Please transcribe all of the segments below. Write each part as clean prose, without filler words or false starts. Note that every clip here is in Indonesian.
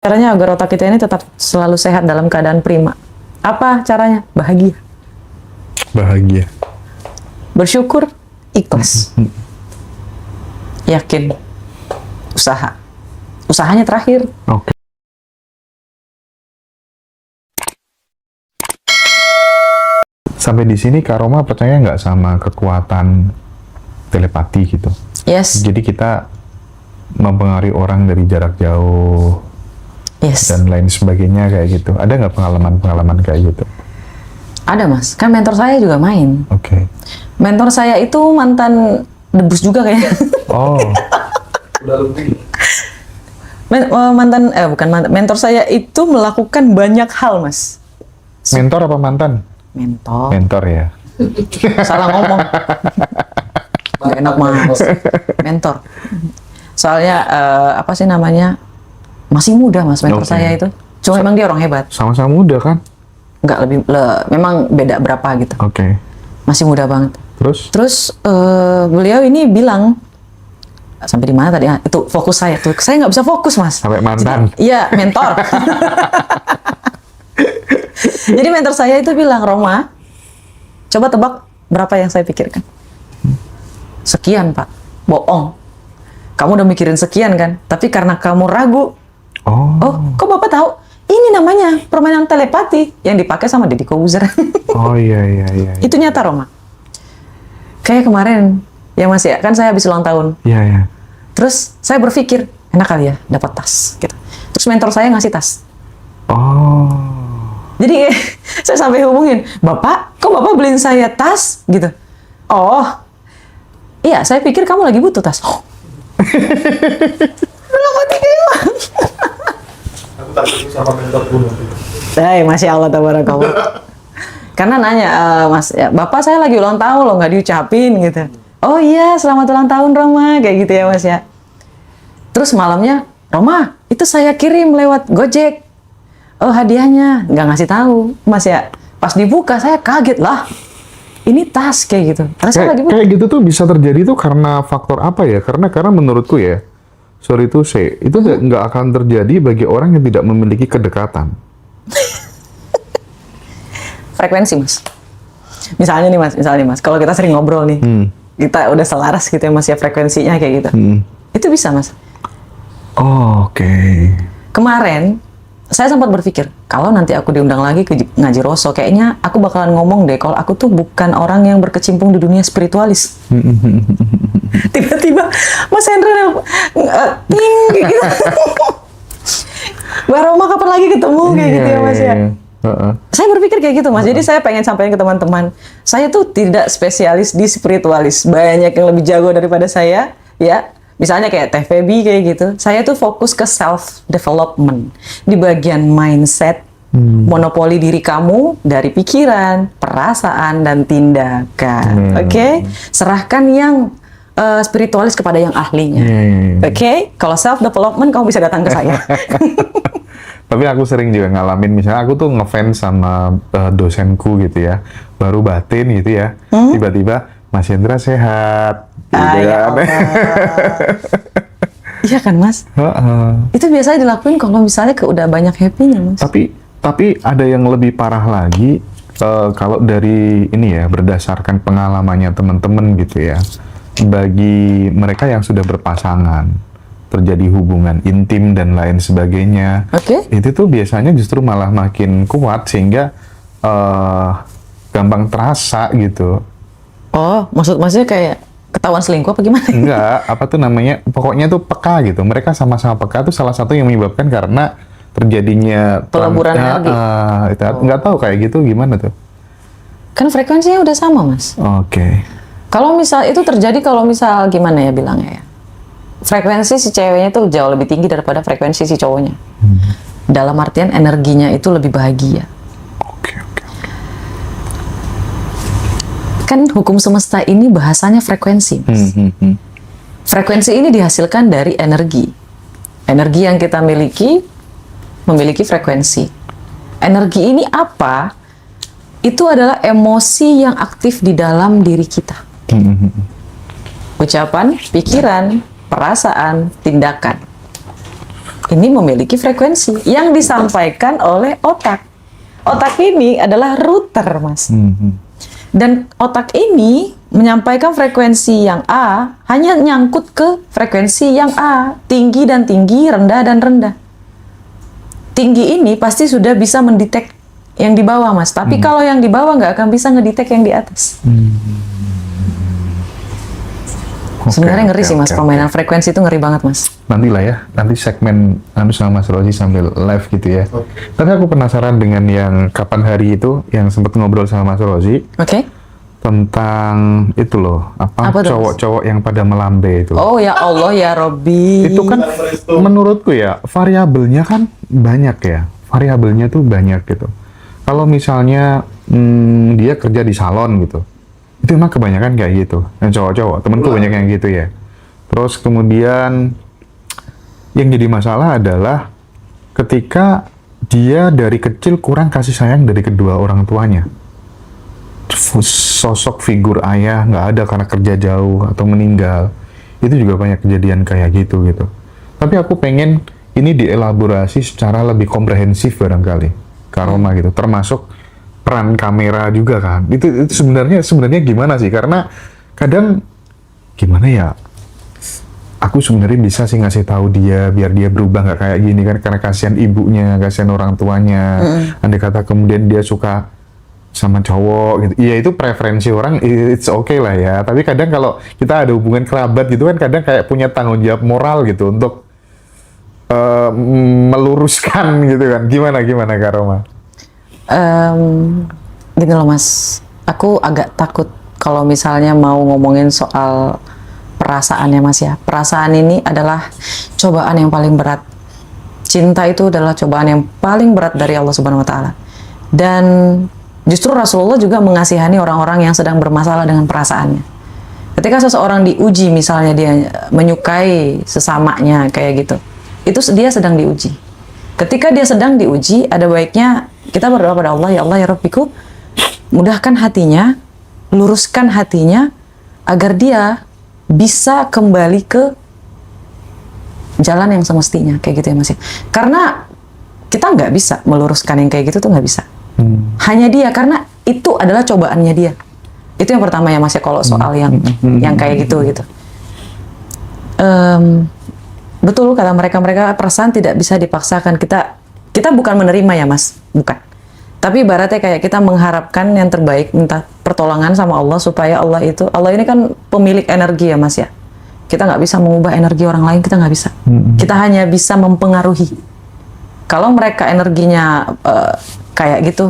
Caranya agar otak kita ini tetap selalu sehat dalam keadaan prima. Apa caranya? Bahagia. Bahagia. Bersyukur, ikhlas. Yakin. Usaha. Usahanya terakhir. Oke. Sampai di sini Kak Roma percaya nggak sama kekuatan telepati gitu? Yes. Jadi kita mempengaruhi orang dari jarak jauh Yes. dan lain sebagainya kayak gitu. Ada nggak pengalaman-pengalaman kayak gitu? Ada mas. Kan mentor saya juga main. Oke. Mentor saya itu mantan debus juga kayaknya. Oh, Bukan mantan. Mentor saya itu melakukan banyak hal mas. mentor apa mantan? Mentor. Mentor ya. Salah ngomong. Gak enak mas. Mentor. Soalnya apa sih namanya? Masih muda mas mentor Oke. saya itu. Cuma emang dia orang hebat. Sama-sama muda kan? Nggak lebih, memang beda berapa gitu. Oke. Masih muda banget. Terus? Beliau ini bilang, sampai di mana tadi? Itu fokus saya tuh. Saya nggak bisa fokus mas. Sampai mantan. Iya, mentor. Jadi mentor saya itu bilang, Roma, coba tebak berapa yang saya pikirkan. Sekian, Pak. Bohong. Kamu udah mikirin sekian kan? Tapi karena kamu ragu, Oh. kok Bapak tahu? Ini namanya permainan telepati yang dipakai sama Deddy Corbuzier. Oh iya. Itu nyata, Roma. Kayak kemarin, ya Mas ya, kan saya habis ulang tahun. Iya. Terus saya berpikir, enak kali ya dapat tas. Gitu. Terus mentor saya ngasih tas. Oh. Jadi saya sampai hubungin, Bapak, kok Bapak beliin saya tas? Gitu. Oh, iya, saya pikir kamu lagi butuh tas. Oh. Belum mati dewa. Aku takut sama mentor gue nanti. Masya Allah, tabarakallah. Karena nanya, Mas, ya, Bapak saya lagi ulang tahun loh, nggak diucapin gitu. Oh iya, selamat ulang tahun Roma, kayak gitu ya Mas ya. Terus malamnya, Roma, itu saya kirim lewat Gojek. Oh hadiahnya, nggak ngasih tahu Mas ya. Pas dibuka saya kaget lah. Ini tas kayak gitu. Karena saya lagi Kayak gitu tuh bisa terjadi tuh karena faktor apa ya? Karena menurutku ya, sorry to say, itu nggak akan terjadi bagi orang yang tidak memiliki kedekatan. frekuensi Mas. Misalnya nih Mas, kalau kita sering ngobrol nih, kita udah selaras gitu ya Mas ya frekuensinya kayak gitu. Itu bisa Mas. Oh, oke. Kemarin saya sempat berpikir, kalau nanti aku diundang lagi ke ngaji Roso, kayaknya aku bakalan ngomong deh kalau aku tuh bukan orang yang berkecimpung di dunia spiritualis. Tiba-tiba Mas Hendra ting kayak gitu. Mbak Roma kapan lagi ketemu kayak gitu ya Mas ya. Saya berpikir kayak gitu Mas. Jadi saya pengen sampaikan ke teman-teman, saya tuh tidak spesialis di spiritualis. Banyak yang lebih jago daripada saya, ya. Misalnya kayak Teh Feby kayak gitu. Saya tuh fokus ke self development di bagian mindset, monopoli diri kamu dari pikiran, perasaan dan tindakan. Oke? Serahkan yang spiritualis kepada yang ahlinya. Oke? Kalau self development kamu bisa datang ke saya. Tapi aku sering juga ngalamin, misalnya aku tuh ngefans sama dosenku gitu ya, baru batin gitu ya, tiba-tiba Mas Hendra sehat. Gitu Ya kan. Allah. Iya kan Mas? Itu biasanya dilakuin kalau misalnya udah banyak happy-nya Mas. Tapi ada yang lebih parah lagi, kalau dari ini ya, berdasarkan pengalamannya teman-teman gitu ya, bagi mereka yang sudah berpasangan, terjadi hubungan intim dan lain sebagainya, itu tuh biasanya justru malah makin kuat sehingga gampang terasa gitu. Oh, maksudnya kayak ketahuan selingkuh apa gimana? Enggak, apa tuh namanya, pokoknya tuh peka gitu. Mereka sama-sama peka tuh salah satu yang menyebabkan karena terjadinya peleburan energi. Nggak tahu kayak gitu gimana tuh. Kan frekuensinya udah sama Mas. Oke. Kalau misal itu terjadi kalau misal gimana ya bilangnya ya? Frekuensi si ceweknya tuh jauh lebih tinggi daripada frekuensi si cowoknya. Dalam artian energinya itu lebih bahagia. Oke. Kan hukum semesta ini bahasanya frekuensi, Mas. Frekuensi ini dihasilkan dari energi. Energi yang kita miliki memiliki frekuensi. Energi ini apa? Itu adalah emosi yang aktif di dalam diri kita. Ucapan, pikiran, perasaan, tindakan. ini memiliki frekuensi yang disampaikan oleh otak. Otak ini adalah router, Mas. Dan otak ini menyampaikan frekuensi yang A hanya nyangkut ke frekuensi yang A, tinggi dan tinggi, rendah dan rendah. Tinggi ini pasti sudah bisa mendetek yang di bawah, Mas. Tapi kalau yang di bawah nggak akan bisa ngedetek yang di atas. Sebenarnya ngeri sih, Mas. Permainan frekuensi itu ngeri banget, Mas. Nantilah ya, nanti segmen sama Mas Rozi sambil live gitu ya. Tapi aku penasaran dengan yang kapan hari itu, yang sempat ngobrol sama Mas Rozi. Oke. Tentang itu loh, Apa tuh, cowok-cowok yang pada melambe itu. Oh ya Allah ya Robbi. Itu kan menurutku ya, variabelnya kan banyak ya. Variabelnya tuh banyak gitu. Kalau misalnya dia kerja di salon gitu, itu emang kebanyakan kayak gitu. Yang cowok-cowok, temenku banyak yang gitu ya. Terus kemudian yang jadi masalah adalah ketika dia dari kecil kurang kasih sayang dari kedua orang tuanya. Sosok figur ayah nggak ada karena kerja jauh atau meninggal. Itu juga banyak kejadian kayak gitu. Tapi aku pengen ini dielaborasi secara lebih komprehensif barangkali, Karoma gitu. Termasuk peran kamera juga kan. Itu sebenarnya gimana sih? Karena kadang gimana ya? Aku sebenarnya bisa sih ngasih tahu dia biar dia berubah nggak kayak gini kan, karena kasihan ibunya, kasihan orang tuanya. Andai kata kemudian dia suka sama cowok gitu. Iya, itu preferensi orang, it's okay lah ya. Tapi kadang kalau kita ada hubungan kerabat gitu kan, kadang kayak punya tanggung jawab moral gitu untuk meluruskan gitu kan. Gimana Kak Roma? Gini loh, Mas. Aku agak takut kalau misalnya mau ngomongin soal perasaannya, Mas ya. Perasaan ini adalah cobaan yang paling berat. Cinta itu adalah cobaan yang paling berat dari Allah Subhanahu wa taala. Dan justru Rasulullah juga mengasihani orang-orang yang sedang bermasalah dengan perasaannya. Ketika seseorang diuji, misalnya dia menyukai sesamanya kayak gitu, itu dia sedang diuji. Ketika dia sedang diuji, ada baiknya kita berdoa pada Allah, ya Allah ya Rabbiku, mudahkan hatinya, luruskan hatinya, agar dia bisa kembali ke jalan yang semestinya, kayak gitu ya Mas. Karena kita nggak bisa meluruskan yang kayak gitu tuh nggak bisa. Hanya dia, karena itu adalah cobaannya dia. Itu yang pertama ya Mas ya, kalau soal yang kayak gitu. Betul kata mereka perasaan tidak bisa dipaksakan. Kita bukan menerima ya Mas, bukan. Tapi ibaratnya kayak kita mengharapkan yang terbaik, minta pertolongan sama Allah supaya Allah ini kan pemilik energi ya Mas ya. Kita nggak bisa mengubah energi orang lain, kita nggak bisa. Kita hanya bisa mempengaruhi. Kalau mereka energinya kayak gitu,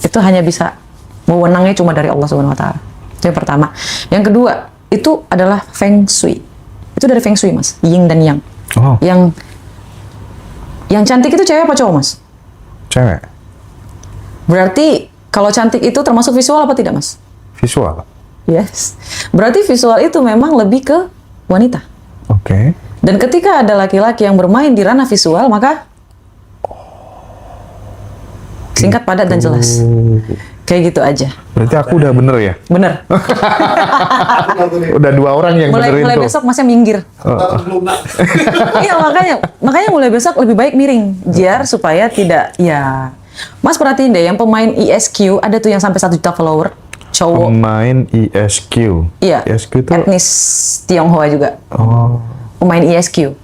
itu hanya bisa wewenangnya cuma dari Allah Subhanahu wa taala. Itu yang pertama. Yang kedua, itu adalah Feng Shui. Itu dari Feng Shui, Mas. Yin dan Yang. Oh. Yang cantik itu cewek apa cowok, Mas? Cewek. Berarti kalau cantik itu termasuk visual apa tidak, Mas? Visual. Yes. Berarti visual itu memang lebih ke wanita. Oke. Dan ketika ada laki-laki yang bermain di ranah visual, maka singkat, padat, dan jelas. Kayak gitu aja. Berarti aku udah bener ya? Bener. Udah 2 orang yang benerin mulai tuh. besok Masnya minggir. Iya, makanya mulai besok lebih baik miring. Biar supaya tidak, ya. Mas perhatiin deh, yang pemain ISQ, ada tuh yang sampai 1 juta follower. Cowok. Pemain ISQ. Iya. ISQ itu etnis Tionghoa juga. Oh. Pemain ISQ.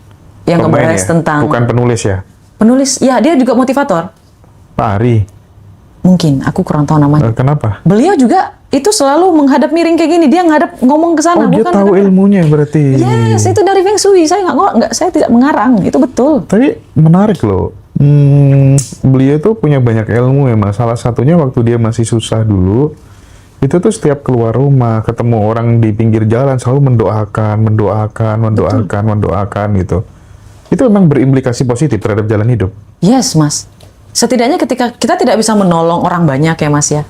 Yang Pemain ngebahas ya? tentang... Bukan penulis ya? Penulis. Ya, dia juga motivator. Pak Ari. Mungkin, aku kurang tahu namanya. Kenapa? Beliau juga itu selalu menghadap miring kayak gini. Dia ngadap ngomong ke sana. Oh, dia bukan tahu ngadap- ilmunya berarti. Yes, itu dari Feng Shui. Saya tidak mengarang. Itu betul. Tapi menarik loh. Beliau tuh punya banyak ilmu ya Mas. Salah satunya waktu dia masih susah dulu, itu tuh setiap keluar rumah, ketemu orang di pinggir jalan selalu mendoakan gitu. Itu memang berimplikasi positif terhadap jalan hidup. Yes, Mas. Setidaknya ketika kita tidak bisa menolong orang banyak ya Mas ya.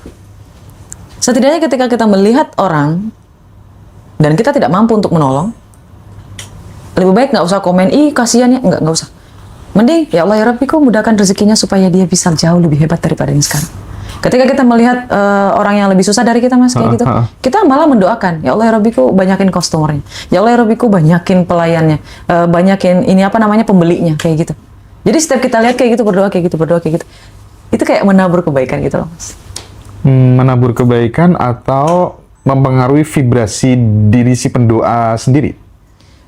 Setidaknya ketika kita melihat orang dan kita tidak mampu untuk menolong, lebih baik nggak usah komen, ih kasihan ya, nggak usah. Mending, ya Allah ya Rabbi, kau mudahkan rezekinya supaya dia bisa jauh lebih hebat daripada yang sekarang. Ketika kita melihat orang yang lebih susah dari kita, Mas, kayak gitu, kita malah mendoakan, ya Allah ya Rabbiku, banyakin customernya, ya Allah ya Rabbiku, banyakin pelayannya, banyakin pembelinya, kayak gitu. Jadi setiap kita lihat kayak gitu, berdoa kayak gitu, itu kayak menabur kebaikan gitu loh, Mas. Menabur kebaikan atau mempengaruhi vibrasi diri si pendoa sendiri?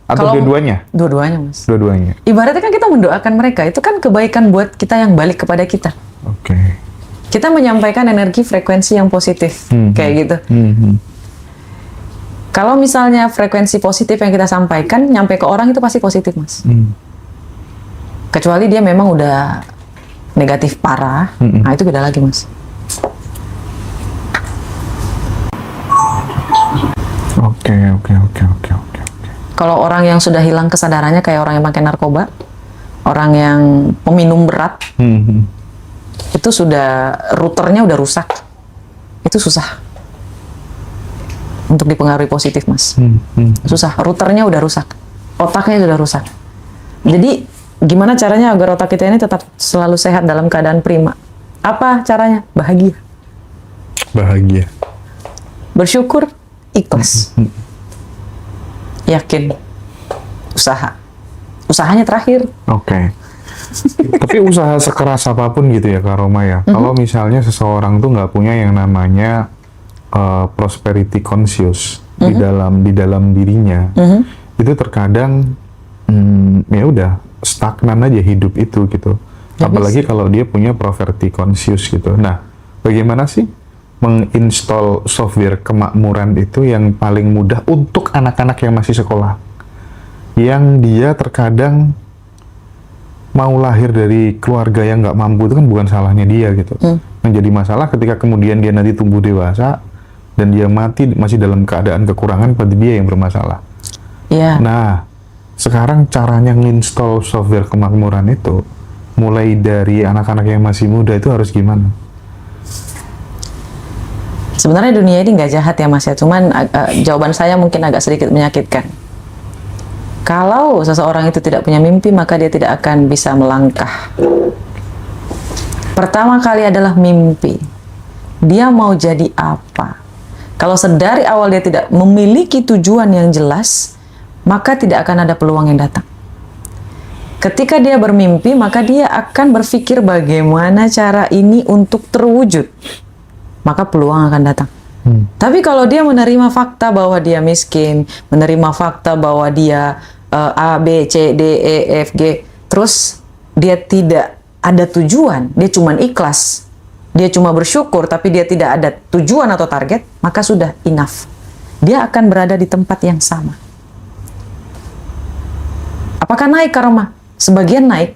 Atau Kalau dua-duanya? Dua-duanya, Mas. Dua-duanya. Ibaratnya kan kita mendoakan mereka, itu kan kebaikan buat kita yang balik kepada kita. Oke. Kita menyampaikan energi frekuensi yang positif, kayak gitu. Kalau misalnya frekuensi positif yang kita sampaikan, nyampe ke orang itu pasti positif, Mas. Kecuali dia memang udah negatif parah, nah itu beda lagi, Mas. Oke. Kalau orang yang sudah hilang kesadarannya kayak orang yang pakai narkoba, orang yang peminum berat, itu sudah routernya udah rusak. Itu susah untuk dipengaruhi positif, Mas. Susah, routernya udah rusak. Otaknya sudah rusak. Jadi gimana caranya agar otak kita ini tetap selalu sehat dalam keadaan prima? Apa caranya? Bahagia. Bersyukur, ikhlas. Yakin, usahanya terakhir. Oke. Tapi usaha sekeras apapun gitu ya Kak Roma ya, kalau misalnya seseorang tuh nggak punya yang namanya prosperity conscious di dalam dirinya, itu terkadang ya udah stagnan aja hidup itu gitu. Apalagi kalau dia punya poverty conscious gitu. Nah, bagaimana sih menginstall software kemakmuran itu yang paling mudah untuk anak-anak yang masih sekolah, yang dia terkadang mau lahir dari keluarga yang nggak mampu, itu kan bukan salahnya dia gitu. Menjadi masalah ketika kemudian dia nanti tumbuh dewasa dan dia mati masih dalam keadaan kekurangan, pada dia yang bermasalah. Nah, sekarang caranya nginstall software kemakmuran itu mulai dari anak-anak yang masih muda itu harus gimana? Sebenarnya dunia ini nggak jahat ya, Mas ya, cuman jawaban saya mungkin agak sedikit menyakitkan. Kalau seseorang itu tidak punya mimpi, maka dia tidak akan bisa melangkah. Pertama kali adalah mimpi. Dia mau jadi apa? Kalau sedari awal dia tidak memiliki tujuan yang jelas, maka tidak akan ada peluang yang datang. Ketika dia bermimpi, maka dia akan berpikir bagaimana cara ini untuk terwujud. Maka peluang akan datang. Tapi kalau dia menerima fakta bahwa dia miskin, menerima fakta bahwa dia A, B, C, D, E, F, G, terus dia tidak ada tujuan, dia cuma ikhlas, dia cuma bersyukur, tapi dia tidak ada tujuan atau target, maka sudah enough. Dia akan berada di tempat yang sama. Apakah naik karma? Sebagian naik,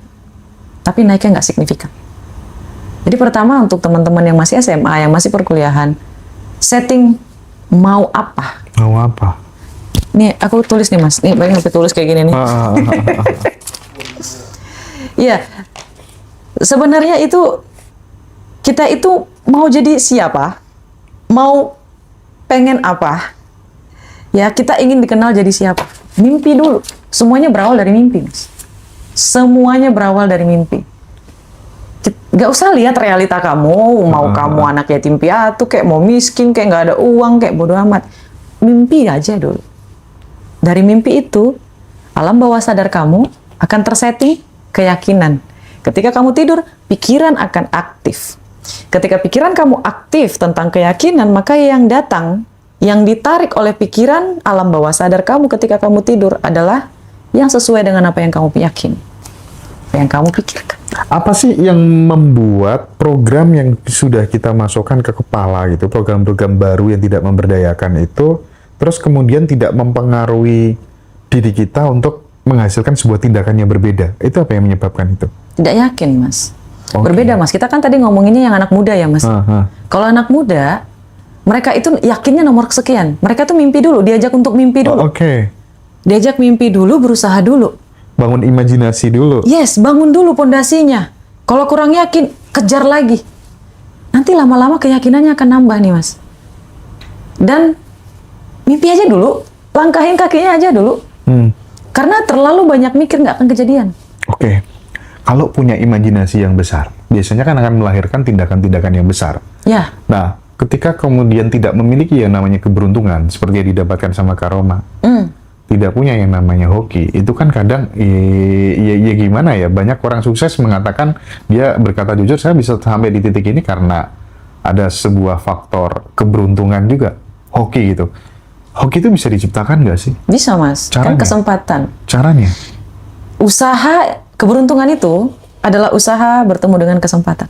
tapi naiknya nggak signifikan. Jadi pertama untuk teman-teman yang masih SMA, yang masih perkuliahan, setting mau apa? Mau apa? Nih, aku tulis nih, Mas. Nih, banyak tulis kayak gini nih. Iya. Sebenarnya itu kita itu mau jadi siapa? Mau pengen apa? Ya, kita ingin dikenal jadi siapa? Mimpi dulu. Semuanya berawal dari mimpi, Mas. Semuanya berawal dari mimpi. Gak usah lihat realita kamu, mau kamu anak yatim piatu, kayak mau miskin, kayak nggak ada uang, kayak bodo amat. Mimpi aja dulu. Dari mimpi itu, alam bawah sadar kamu akan tersetting keyakinan. Ketika kamu tidur, pikiran akan aktif. Ketika pikiran kamu aktif tentang keyakinan, maka yang datang, yang ditarik oleh pikiran alam bawah sadar kamu ketika kamu tidur adalah yang sesuai dengan apa yang kamu yakini, apa yang kamu pikirkan. Apa sih yang membuat program yang sudah kita masukkan ke kepala gitu, program-program baru yang tidak memberdayakan itu, terus kemudian tidak mempengaruhi diri kita untuk menghasilkan sebuah tindakan yang berbeda? Itu apa yang menyebabkan itu? Tidak yakin, Mas. Berbeda, Mas. Kita kan tadi ngomonginnya yang anak muda ya, Mas. Kalau anak muda, mereka itu yakinnya nomor sekian. Mereka tuh mimpi dulu, diajak untuk mimpi dulu. Diajak mimpi dulu, berusaha dulu. Bangun imajinasi dulu. Yes, bangun dulu pondasinya. Kalau kurang yakin, kejar lagi. Nanti lama-lama keyakinannya akan nambah nih, Mas. Dan mimpi aja dulu, langkahin kakinya aja dulu. Karena terlalu banyak mikir nggak akan kejadian. kalau punya imajinasi yang besar, biasanya kan akan melahirkan tindakan-tindakan yang besar. Ya, Nah, ketika kemudian tidak memiliki yang namanya keberuntungan, seperti yang didapatkan sama Karoma, tidak punya yang namanya hoki, itu kan kadang, ya gimana ya, banyak orang sukses mengatakan, dia berkata jujur, saya bisa sampai di titik ini karena ada sebuah faktor keberuntungan juga, hoki gitu. Hoki itu bisa diciptakan nggak sih? bisa Mas. Caranya? Kan kesempatan. Caranya? Usaha keberuntungan itu adalah usaha bertemu dengan kesempatan.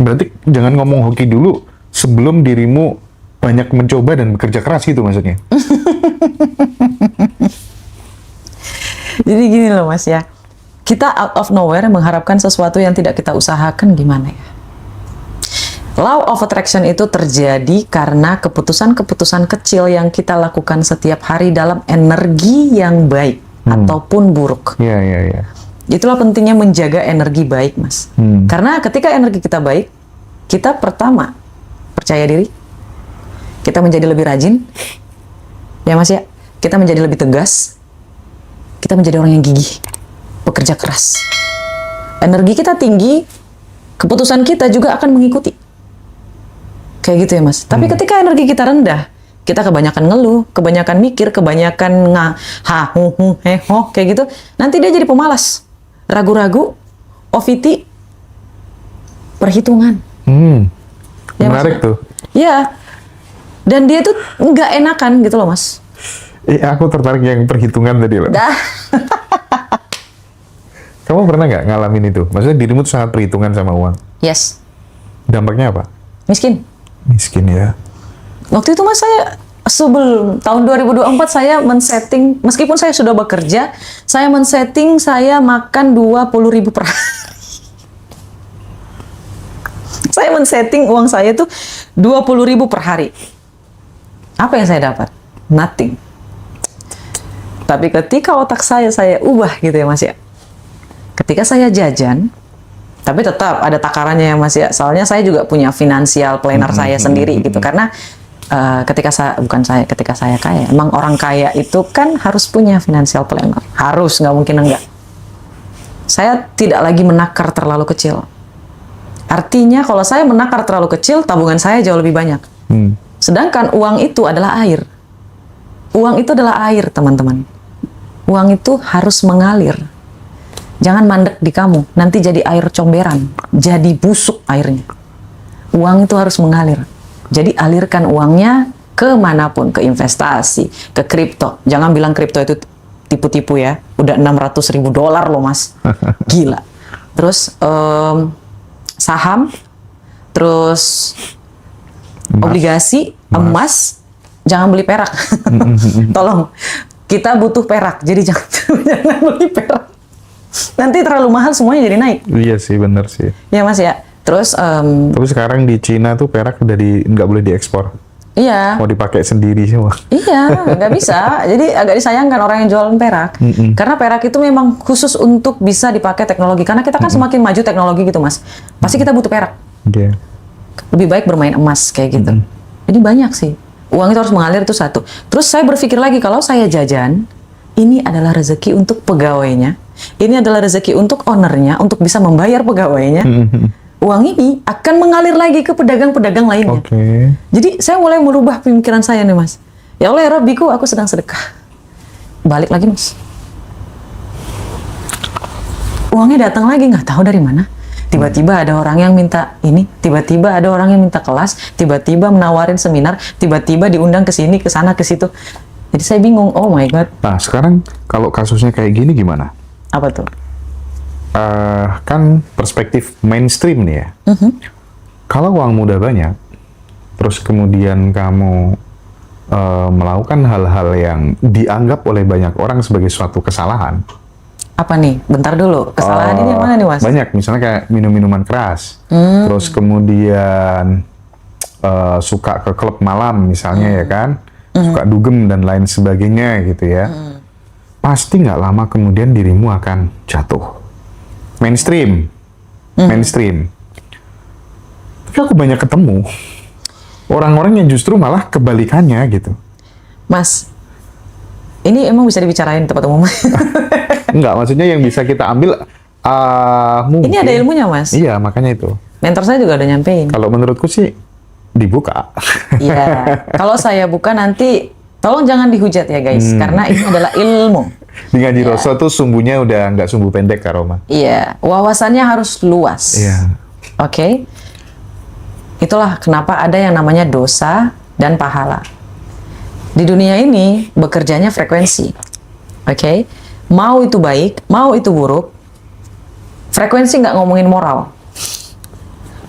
Berarti jangan ngomong hoki dulu sebelum dirimu banyak mencoba dan bekerja keras gitu maksudnya. Jadi gini loh Mas ya, kita out of nowhere mengharapkan sesuatu yang tidak kita usahakan gimana ya? Law of attraction itu terjadi karena keputusan-keputusan kecil yang kita lakukan setiap hari dalam energi yang baik ataupun buruk. Iya, iya, iya. Itulah pentingnya menjaga energi baik, Mas. Karena ketika energi kita baik, kita pertama percaya diri, kita menjadi lebih rajin, ya Mas ya, kita menjadi lebih tegas, kita menjadi orang yang gigih, bekerja keras. Energi kita tinggi, keputusan kita juga akan mengikuti. Kayak gitu ya Mas. Tapi ketika energi kita rendah, kita kebanyakan ngeluh, kebanyakan mikir, kebanyakan kayak gitu, nanti dia jadi pemalas, ragu-ragu, OVT, perhitungan. Ya, Menarik Mas? tuh. Ya, dan dia tuh nggak enakan gitu loh Mas. Aku tertarik yang perhitungan tadi loh. Dah. Kamu pernah nggak ngalamin itu? Maksudnya dirimu tuh sangat perhitungan sama uang. Yes. Dampaknya apa? Miskin. Miskin ya. Waktu itu Mas saya sebelum tahun 2024 saya men-setting, meskipun saya sudah bekerja, saya men-setting saya makan 20.000 per hari. Saya men-setting uang saya tuh 20.000 per hari. Apa yang saya dapat? Nothing. Tapi ketika otak saya ubah gitu ya Mas ya. Ketika saya jajan, tapi tetap ada takarannya ya Mas ya. Soalnya saya juga punya financial planner saya sendiri gitu. Karena ketika saya kaya, emang orang kaya itu kan harus punya financial planner. Harus, nggak mungkin enggak. Saya tidak lagi menakar terlalu kecil. Artinya kalau saya menakar terlalu kecil, tabungan saya jauh lebih banyak. Sedangkan uang itu adalah air. Uang itu adalah air, teman-teman. Uang itu harus mengalir. Jangan mandek di kamu, nanti jadi air comberan, jadi busuk airnya. Uang itu harus mengalir. Jadi alirkan uangnya kemanapun, ke investasi, ke kripto. Jangan bilang kripto itu tipu-tipu ya, udah $600.000 loh Mas. Gila. Terus saham, terus obligasi, emas, jangan beli perak. Tolong, kita butuh perak, jadi jangan beli perak. Nanti terlalu mahal semuanya jadi naik. Iya sih, bener sih. Ya Mas ya. Terus Tapi sekarang di Cina tuh perak udah nggak boleh diekspor. iya. Mau dipakai sendiri semua. Iya, nggak bisa. Jadi agak disayangkan orang yang jualan perak. Karena perak itu memang khusus untuk bisa dipakai teknologi. Karena kita kan semakin maju teknologi gitu Mas. Pasti kita butuh perak. Iya. Lebih baik bermain emas kayak gitu. Jadi banyak sih. Uang itu harus mengalir itu satu. Terus saya berpikir lagi kalau saya jajan, ini adalah rezeki untuk pegawainya. Ini adalah rezeki untuk ownernya, untuk bisa membayar pegawainya. Uang ini akan mengalir lagi ke pedagang-pedagang lainnya. Oke. Jadi saya mulai merubah pemikiran saya nih Mas. Ya Allah ya Rabbiku, aku sedang sedekah. Balik lagi Mas. Uangnya datang lagi, nggak tahu dari mana. Tiba-tiba ada orang yang minta ini, tiba-tiba ada orang yang minta kelas, tiba-tiba menawarin seminar, tiba-tiba diundang ke sini, ke sana, ke situ. Jadi saya bingung, oh my God. Nah, sekarang kalau kasusnya kayak gini gimana? Apa tuh? Kan perspektif mainstream nih ya. Kalau uangmu udah banyak, terus kemudian kamu melakukan hal-hal yang dianggap oleh banyak orang sebagai suatu kesalahan. Apa nih? Bentar dulu. Kesalahan ini yang mana nih Mas? Banyak, misalnya kayak minum-minuman keras, terus kemudian suka ke klub malam misalnya ya kan, suka dugem dan lain sebagainya gitu ya. Pasti nggak lama kemudian dirimu akan jatuh. Mainstream. Tapi aku banyak ketemu orang-orang yang justru malah kebalikannya gitu. Mas, ini emang bisa dibicarain tempat umum? Enggak, maksudnya yang bisa kita ambil Mungkin. Ini ada ilmunya, Mas. Iya, makanya itu. Mentor saya juga udah nyampein. Kalau menurutku sih dibuka. Iya. Kalau saya buka nanti, tolong jangan dihujat ya guys, karena ini adalah ilmu. Di Ngaji Roso tuh sumbunya udah nggak sumbu pendek, Kak Roma. Iya, wawasannya harus luas. Iya. Oke. Itulah kenapa ada yang namanya dosa dan pahala. Di dunia ini bekerjanya frekuensi. Oke. Mau itu baik, mau itu buruk, frekuensi nggak ngomongin moral.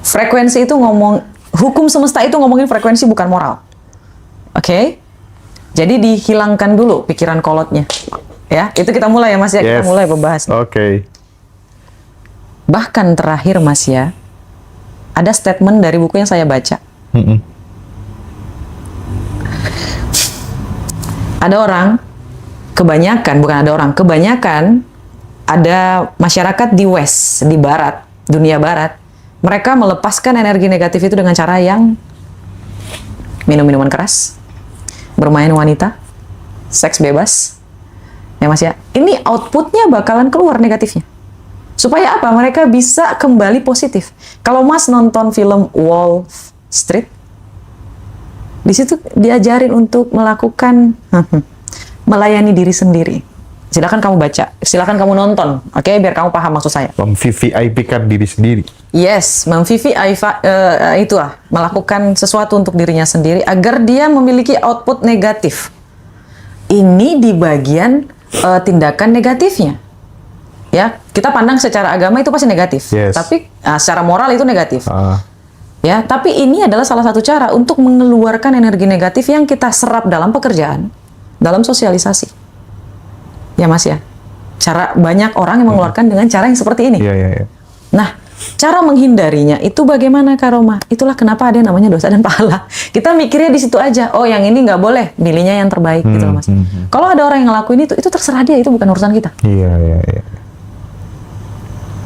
Frekuensi itu hukum semesta itu ngomongin frekuensi bukan moral. Oke? Jadi dihilangkan dulu pikiran kolotnya. Ya, itu kita mulai ya Mas ya, kita Yes. mulai membahas. Oke. Bahkan terakhir Mas ya, ada statement dari buku yang saya baca. Mm-mm. Ada orang, kebanyakan ada masyarakat di West, di Barat, dunia Barat, mereka melepaskan energi negatif itu dengan cara yang minum minuman keras, bermain wanita, seks bebas, ya Mas ya. Ini outputnya bakalan keluar negatifnya. Supaya apa? Mereka bisa kembali positif. Kalau Mas nonton film Wall Street, di situ diajarin untuk melakukan melayani diri sendiri. Silakan kamu baca, silakan kamu nonton, oke? Biar kamu paham maksud saya. Mem-VVIP-kan diri sendiri. Yes, itulah melakukan sesuatu untuk dirinya sendiri agar dia memiliki output negatif. Ini di bagian tindakan negatifnya. Ya, kita pandang secara agama itu pasti negatif, Yes. tapi secara moral itu negatif. Ah, Ya, tapi ini adalah salah satu cara untuk mengeluarkan energi negatif yang kita serap dalam pekerjaan, dalam sosialisasi. Ya Mas ya, banyak orang yang mengeluarkan dengan cara yang seperti ini. iya, iya, iya. Nah, cara menghindarinya itu bagaimana Kak Roma? Itulah kenapa ada yang namanya dosa dan pahala. Kita mikirnya di situ aja. Oh, yang ini nggak boleh, pilihnya yang terbaik gitu loh Mas. Kalau ada orang yang ngelakuin itu terserah dia, itu bukan urusan kita. Iya, iya, iya.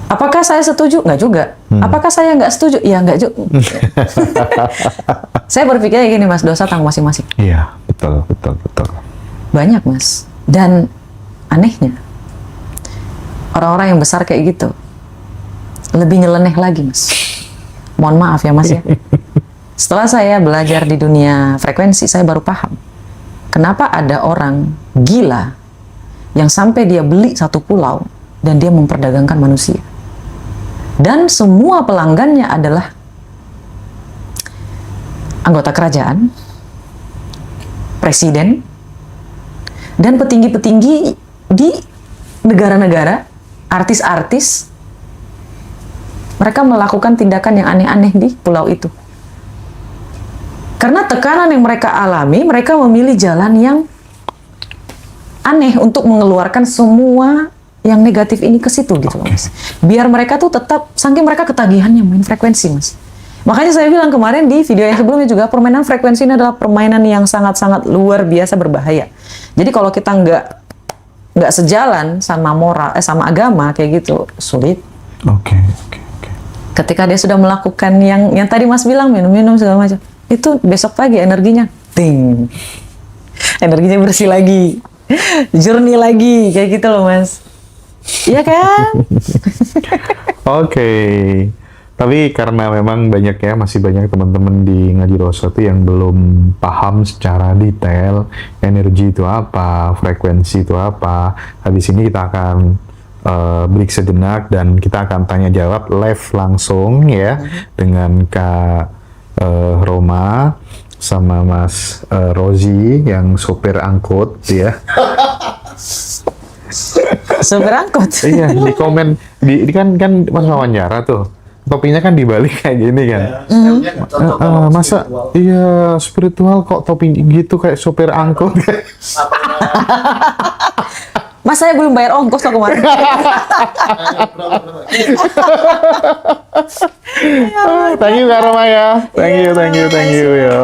Apakah saya setuju? Nggak juga. Apakah saya nggak setuju? Ya nggak juga. Saya berpikirnya gini Mas, dosa tanggung masing-masing. Iya, betul, betul, betul. Banyak Mas. Dan anehnya, orang-orang yang besar kayak gitu lebih nyeleneh lagi Mas. Mohon maaf ya Mas ya. Setelah saya belajar di dunia frekuensi, saya baru paham kenapa ada orang gila yang sampai dia beli satu pulau dan dia memperdagangkan manusia. Dan semua pelanggannya adalah anggota kerajaan, presiden, dan petinggi-petinggi di negara-negara, artis-artis. Mereka melakukan tindakan yang aneh-aneh di pulau itu. Karena tekanan yang mereka alami, mereka memilih jalan yang aneh untuk mengeluarkan semua yang negatif ini ke situ gitu loh Mas. Biar mereka tuh tetap, saking mereka ketagihannya main frekuensi Mas. Makanya saya bilang kemarin di video yang sebelumnya juga, permainan frekuensi ini adalah permainan yang sangat-sangat luar biasa berbahaya. Jadi kalau kita nggak sejalan sama moral, sama agama kayak gitu, sulit. Oke, oke, oke. Ketika dia sudah melakukan yang tadi Mas bilang, minum-minum segala macam, itu besok pagi energinya, ting, energinya bersih lagi, jernih lagi, kayak gitu loh Mas. Iya kan? Oke. Tapi karena memang masih banyak teman-teman di Ngaji Roso tuh yang belum paham secara detail energi itu apa, frekuensi itu apa. Habis ini kita akan break sejenak dan kita akan tanya jawab live langsung ya dengan Kak Roma sama Mas Rozi yang sopir angkut ya. Sopir angkot. Iya, di komen di kan Mas wawancara tuh. Topinya kan dibalik kayak gini kan. Masa iya spiritual kok topi gitu kayak sopir angkot. Mas saya belum bayar ongkos loh kemarin. Thank you Kak Roma ya. Thank you ya.